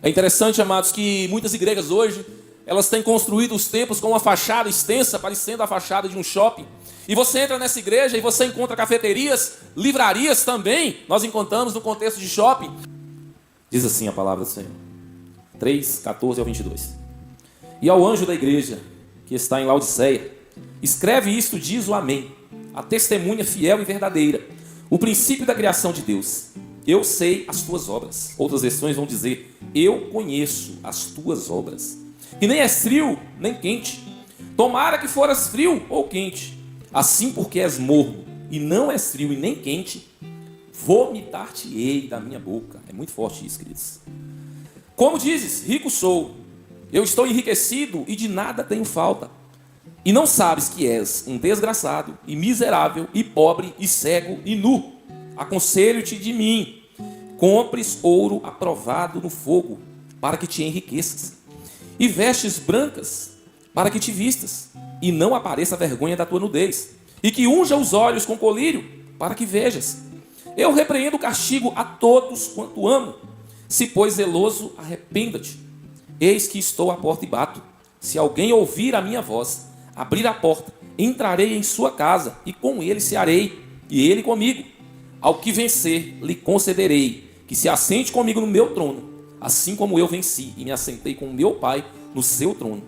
É interessante, amados, que muitas igrejas hoje, elas têm construído os templos com uma fachada extensa, parecendo a fachada de um shopping. E você entra nessa igreja e você encontra cafeterias, livrarias também, nós encontramos no contexto de shopping. Diz assim a palavra do Senhor, 3, 14 ao 22. E ao anjo da igreja, que está em Laodiceia, escreve isto, diz o Amém, a testemunha fiel e verdadeira, o princípio da criação de Deus. Eu sei as tuas obras. Outras versões vão dizer, eu conheço as tuas obras. E nem és frio, nem quente. Tomara que foras frio ou quente. Assim porque és morno, e não és frio e nem quente, vomitar-te-ei da minha boca. É muito forte isso, queridos. Como dizes, rico sou, eu estou enriquecido e de nada tenho falta. E não sabes que és um desgraçado, e miserável, e pobre, e cego, e nu. Aconselho-te de mim, compres ouro aprovado no fogo, para que te enriqueças, e vestes brancas, para que te vistas, e não apareça a vergonha da tua nudez, e que unja os olhos com colírio, para que vejas. Eu repreendo o castigo a todos quanto amo. Se pois zeloso, arrependa-te. Eis que estou à porta e bato. Se alguém ouvir a minha voz, abrir a porta, entrarei em sua casa, e com ele cearei, e ele comigo. Ao que vencer, lhe concederei, que se assente comigo no meu trono, assim como eu venci, e me assentei com meu Pai no seu trono.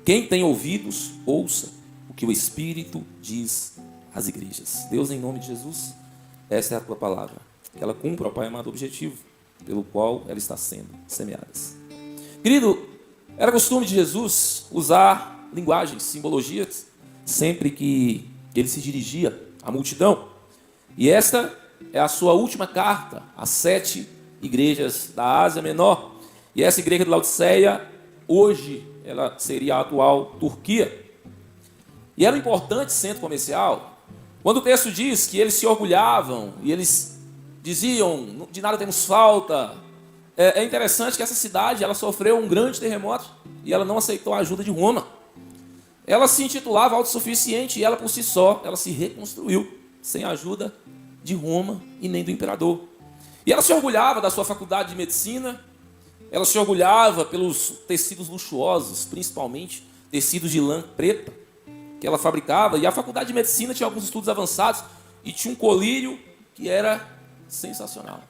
Quem tem ouvidos, ouça o que o Espírito diz às igrejas. Deus, em nome de Jesus, esta é a tua palavra. Que ela cumpra, ó Pai amado, o objetivo pelo qual ela está sendo semeada. Querido, era costume de Jesus usar linguagens, simbologias, sempre que ele se dirigia à multidão. E esta é a sua última carta às 7 igrejas da Ásia Menor. E essa igreja de Laodiceia, hoje, ela seria a atual Turquia. E era um importante centro comercial. Quando o texto diz que eles se orgulhavam e eles diziam, de nada temos falta, é interessante que essa cidade ela sofreu um grande terremoto e ela não aceitou a ajuda de Roma. Ela se intitulava autossuficiente e ela por si só, ela se reconstruiu sem a ajuda de Roma e nem do imperador. E ela se orgulhava da sua faculdade de medicina, ela se orgulhava pelos tecidos luxuosos, principalmente tecidos de lã preta, que ela fabricava. E a faculdade de medicina tinha alguns estudos avançados e tinha um colírio que era sensacional,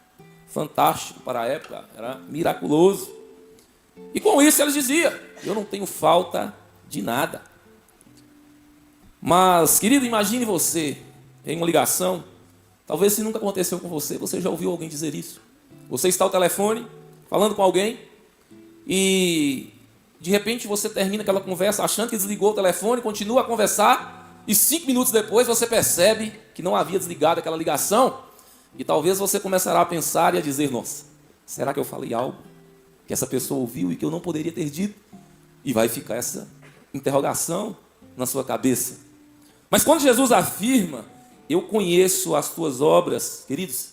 fantástico para a época, era miraculoso. E com isso ela dizia, eu não tenho falta de nada. Mas, querido, imagine você em uma ligação, talvez se nunca aconteceu com você, você já ouviu alguém dizer isso. Você está ao telefone, falando com alguém, e de repente você termina aquela conversa achando que desligou o telefone, continua a conversar, e 5 minutos depois você percebe que não havia desligado aquela ligação, e talvez você começará a pensar e a dizer, nossa, será que eu falei algo que essa pessoa ouviu e que eu não poderia ter dito? E vai ficar essa interrogação na sua cabeça. Mas quando Jesus afirma, eu conheço as tuas obras, queridos,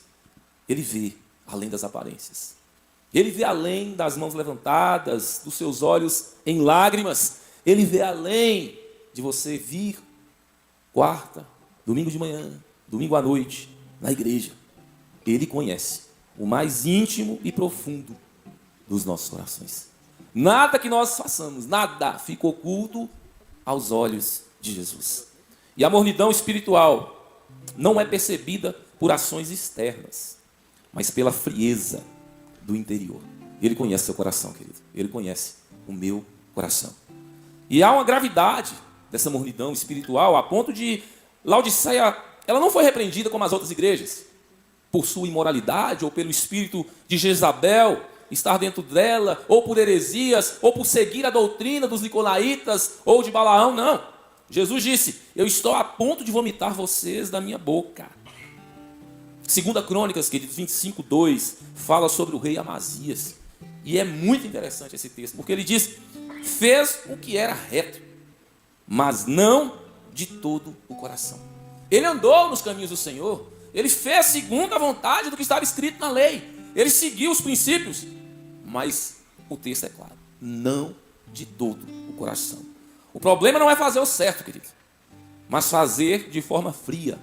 ele vê além das aparências. Ele vê além das mãos levantadas, dos seus olhos em lágrimas. Ele vê além de você vir quarta, domingo de manhã, domingo à noite, na igreja. Ele conhece o mais íntimo e profundo dos nossos corações. Nada que nós façamos, nada fica oculto aos olhos de Jesus. E a mornidão espiritual não é percebida por ações externas, mas pela frieza do interior. Ele conhece seu coração, querido. Ele conhece o meu coração. E há uma gravidade dessa mornidão espiritual, a ponto de Laodiceia, ela não foi repreendida como as outras igrejas, por sua imoralidade, ou pelo espírito de Jezabel estar dentro dela, ou por heresias, ou por seguir a doutrina dos nicolaítas, ou de Balaão, não. Jesus disse, eu estou a ponto de vomitar vocês da minha boca. 2 Crônicas, queridos, 25:2, fala sobre o rei Amazias. E é muito interessante esse texto, porque ele diz, fez o que era reto, mas não de todo o coração. Ele andou nos caminhos do Senhor, ele fez segundo a vontade do que estava escrito na lei, ele seguiu os princípios, mas o texto é claro, não de todo o coração. O problema não é fazer o certo, querido, mas fazer de forma fria,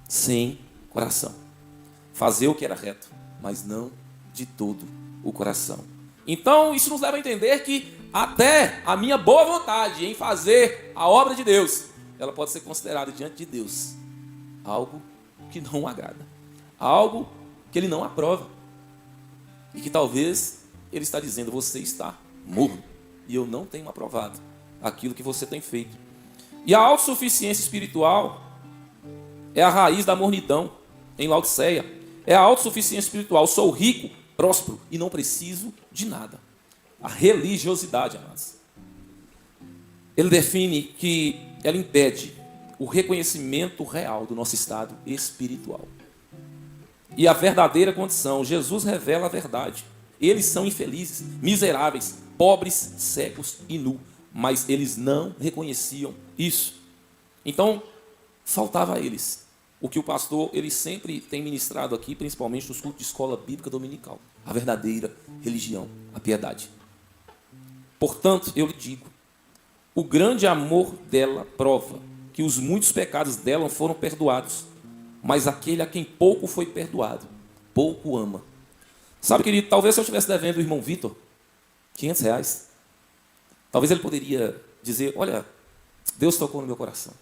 sem coração. Fazer o que era reto, mas não de todo o coração. Então, isso nos leva a entender que até a minha boa vontade em fazer a obra de Deus, ela pode ser considerada diante de Deus algo que não o agrada, algo que Ele não aprova, e que talvez Ele está dizendo: você está morno, e eu não tenho aprovado aquilo que você tem feito. E a autossuficiência espiritual é a raiz da mornidão em Laodiceia. É a autossuficiência espiritual: sou rico, próspero e não preciso de nada. A religiosidade, amados, ele define que ela impede o reconhecimento real do nosso estado espiritual. E a verdadeira condição: Jesus revela a verdade. Eles são infelizes, miseráveis, pobres, cegos e nus, mas eles não reconheciam isso. Então, faltava a eles o que o pastor ele sempre tem ministrado aqui, principalmente nos cultos de escola bíblica dominical: a verdadeira religião, a piedade. Portanto, eu lhe digo, o grande amor dela prova que os muitos pecados dela foram perdoados, mas aquele a quem pouco foi perdoado, pouco ama. Sabe, querido, talvez se eu estivesse devendo o irmão Vitor R$500, talvez ele poderia dizer: olha, Deus tocou no meu coração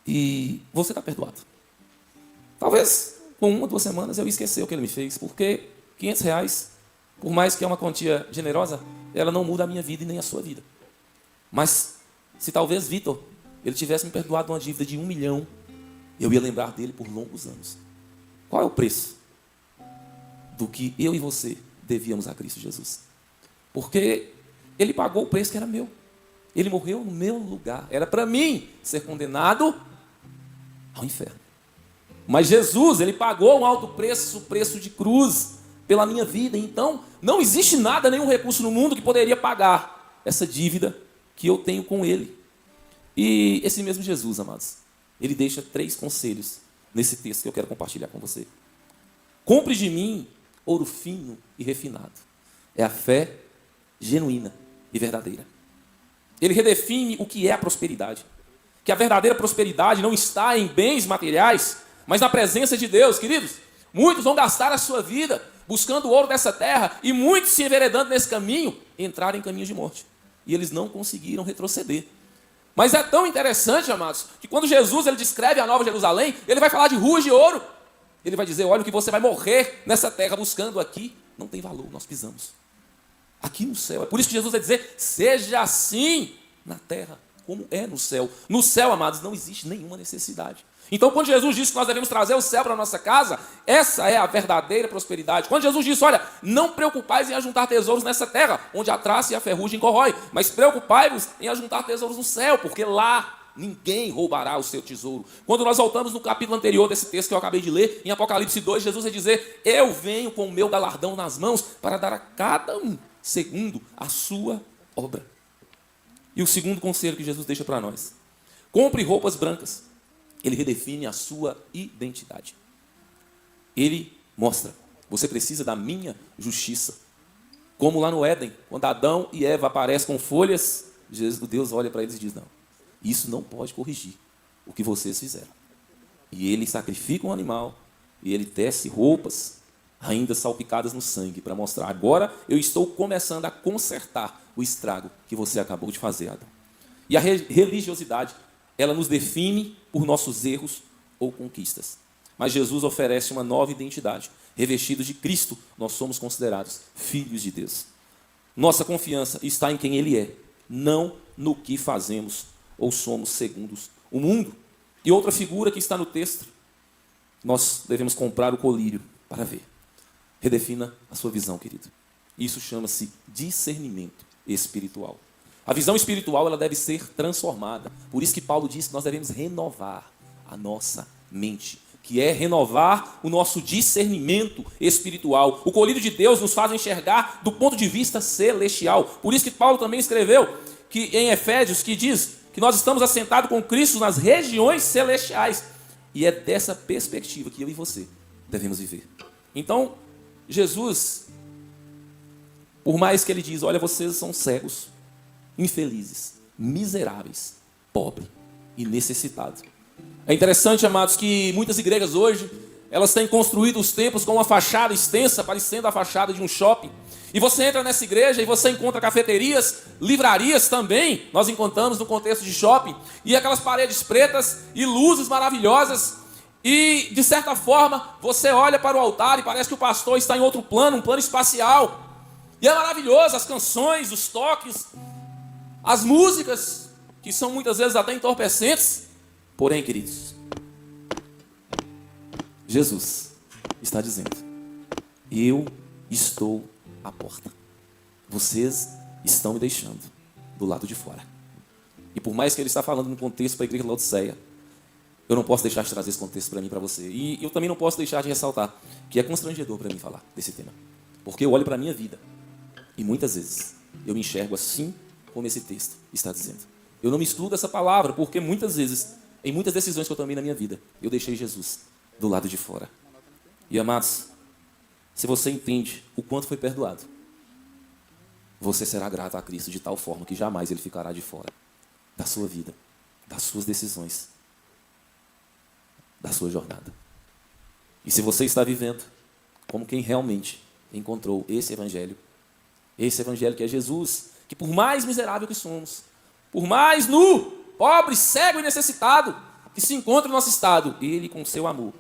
e você está perdoado. Talvez com 1 ou 2 semanas eu ia esquecer o que ele me fez, porque R$500, por mais que é uma quantia generosa, ela não muda a minha vida e nem a sua vida. Mas se talvez Vitor ele tivesse me perdoado uma dívida de 1 milhão, eu ia lembrar dele por longos anos. Qual é o preço do que eu e você devíamos a Cristo Jesus? Porque ele pagou o preço que era meu. Ele morreu no meu lugar. Era para mim ser condenado ao inferno. Mas Jesus, ele pagou um alto preço, o preço de cruz, pela minha vida. Então, não existe nada, nenhum recurso no mundo que poderia pagar essa dívida que eu tenho com ele. E esse mesmo Jesus, amados, ele deixa 3 conselhos nesse texto que eu quero compartilhar com você. Compre de mim ouro fino e refinado. É a fé genuína e verdadeira. Ele redefine o que é a prosperidade. Que a verdadeira prosperidade não está em bens materiais, mas na presença de Deus. Queridos, muitos vão gastar a sua vida buscando o ouro dessa terra, e muitos se enveredando nesse caminho, entraram em caminhos de morte. E eles não conseguiram retroceder. Mas é tão interessante, amados, que quando Jesus ele descreve a Nova Jerusalém, ele vai falar de ruas de ouro. Ele vai dizer: olha, o que você vai morrer nessa terra buscando aqui não tem valor, nós pisamos aqui no céu. É por isso que Jesus vai dizer: seja assim na terra como é no céu. No céu, amados, não existe nenhuma necessidade. Então, quando Jesus disse que nós devemos trazer o céu para a nossa casa, essa é a verdadeira prosperidade. Quando Jesus disse: olha, não preocupais em ajuntar tesouros nessa terra, onde a traça e a ferrugem corrói, mas preocupai-vos em ajuntar tesouros no céu, porque lá ninguém roubará o seu tesouro. Quando nós voltamos no capítulo anterior desse texto que eu acabei de ler, em Apocalipse 2, Jesus vai dizer: eu venho com o meu galardão nas mãos para dar a cada um segundo a sua obra. E o segundo conselho que Jesus deixa para nós: compre roupas brancas. Ele redefine a sua identidade. Ele mostra: você precisa da minha justiça. Como lá no Éden, quando Adão e Eva aparecem com folhas, Deus olha para eles e diz: não, isso não pode corrigir o que vocês fizeram. E ele sacrifica um animal, e ele tece roupas ainda salpicadas no sangue, para mostrar: agora eu estou começando a consertar o estrago que você acabou de fazer, Adão. E a religiosidade, ela nos define por nossos erros ou conquistas. Mas Jesus oferece uma nova identidade. Revestidos de Cristo, nós somos considerados filhos de Deus. Nossa confiança está em quem Ele é, não no que fazemos ou somos segundo o mundo. E outra figura que está no texto: nós devemos comprar o colírio para ver. Redefina a sua visão, querido. Isso chama-se discernimento espiritual. A visão espiritual ela deve ser transformada. Por isso que Paulo diz que nós devemos renovar a nossa mente, que é renovar o nosso discernimento espiritual. O colírio de Deus nos faz enxergar do ponto de vista celestial. Por isso que Paulo também escreveu que em Efésios, que diz que nós estamos assentados com Cristo nas regiões celestiais. E é dessa perspectiva que eu e você devemos viver. Então, Jesus, por mais que ele diz: olha, vocês são cegos, infelizes, miseráveis, pobres e necessitados. É interessante, amados, que muitas igrejas hoje, elas têm construído os templos com uma fachada extensa, parecendo a fachada de um shopping. E você entra nessa igreja e você encontra cafeterias, livrarias também, nós encontramos no contexto de shopping, e aquelas paredes pretas e luzes maravilhosas. E, de certa forma, você olha para o altar e parece que o pastor está em outro plano, um plano espacial. E é maravilhoso, as canções, os toques, as músicas, que são muitas vezes até entorpecentes. Porém, queridos, Jesus está dizendo: eu estou à porta. Vocês estão me deixando do lado de fora. E por mais que ele está falando no contexto para a igreja de Laodiceia, eu não posso deixar de trazer esse contexto para mim e para você. E eu também não posso deixar de ressaltar que é constrangedor para mim falar desse tema. Porque eu olho para a minha vida e muitas vezes eu me enxergo assim como esse texto está dizendo. Eu não me excluo dessa palavra porque muitas vezes, em muitas decisões que eu tomei na minha vida, eu deixei Jesus do lado de fora. E amados, se você entende o quanto foi perdoado, você será grato a Cristo de tal forma que jamais Ele ficará de fora da sua vida, das suas decisões, da sua jornada. E se você está vivendo como quem realmente encontrou esse evangelho que é Jesus, que por mais miserável que somos, por mais nu, pobre, cego e necessitado que se encontra no nosso estado, Ele com seu amor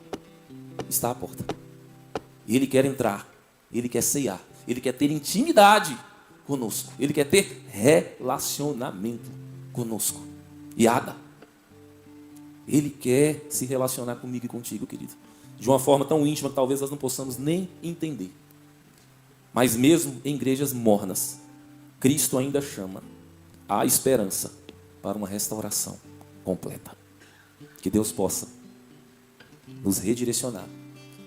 está à porta. Ele quer entrar, Ele quer ceiar, Ele quer ter intimidade conosco, Ele quer ter relacionamento conosco. Iada, Ele quer se relacionar comigo e contigo, querido, de uma forma tão íntima que talvez nós não possamos nem entender. Mas mesmo em igrejas mornas, Cristo ainda chama a esperança para uma restauração completa. Que Deus possa nos redirecionar,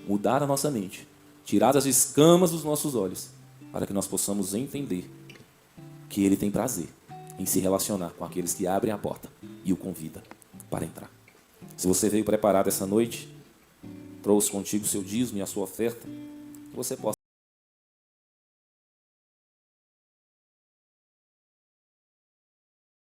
mudar a nossa mente, tirar as escamas dos nossos olhos, para que nós possamos entender que Ele tem prazer em se relacionar com aqueles que abrem a porta e o convida para entrar. Se você veio preparado essa noite, trouxe contigo o seu dízimo e a sua oferta, que você possa